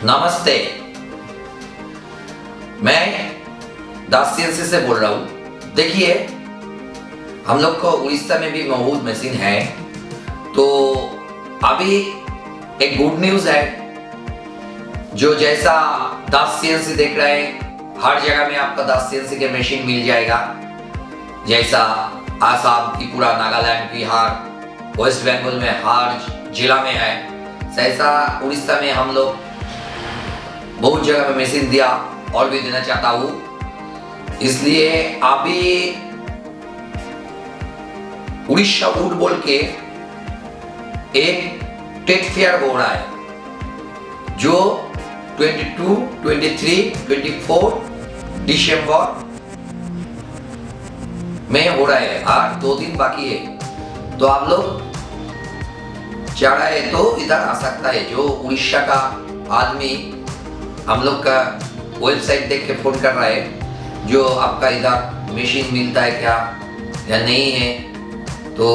नमस्ते, मैं दास CNC से बोल रहा हूँ। देखिए, हम लोग को उड़ीसा में भी बहुत मशीन है, तो अभी एक गुड न्यूज़ है। जो जैसा दास CNC देख रहे हैं, हर जगह में आपका दास CNC के मशीन मिल जाएगा। जैसा आसाम, त्रिपुरा, नागालैंड, बिहार, वेस्ट बंगाल में हर जिला में है, ऐसा उड़ीसा में हम लोग बहुत जगह में मशीन दिया और भी देना चाहता हूँ। इसलिए अभी उड़ीसा वुड बोल के एक टेक फेयर हो रहा है, जो 22, 23, 24 दिसंबर में हो रहा है और 2 दिन बाकी है। तो आप लोग चाह रहे हैं तो इधर आ सकता है। जो उड़ीसा का आदमी हम लोग का वेबसाइट देख के फोन कर रहा है, जो आपका इधर मशीन मिलता है क्या या नहीं है, तो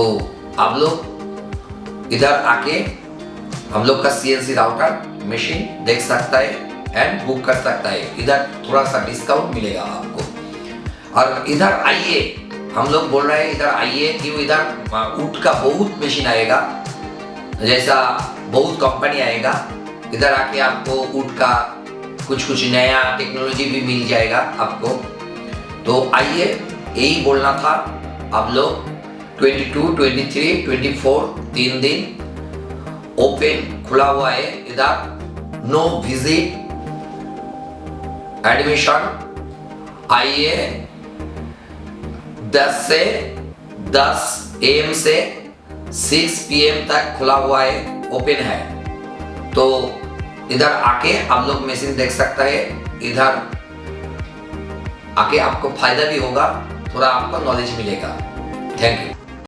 आप लोग इधर आके हम लोग का CNC राउटर मशीन देख सकता है एंड बुक कर सकता है। इधर थोड़ा सा डिस्काउंट मिलेगा आपको। और इधर आइए, हम लोग बोल रहे हैं इधर आइए, क्यों इधर वुड का बहुत मशीन आएगा, जैसा बहुत कंपनी आएगा। इधर आके आपको वुड का कुछ नया टेक्नोलॉजी भी मिल जाएगा आपको। तो आइए, यही बोलना था। आप लोग 22, 23, 24 3 दिन ओपन खुला हुआ है इधर। No visit, admission. आइए, 10 AM से 6 PM तक खुला हुआ है, ओपन है। तो इधर आके आप लोग मशीन देख सकता है। इधर आके आपको फायदा भी होगा, थोड़ा आपको नॉलेज मिलेगा। Thank you.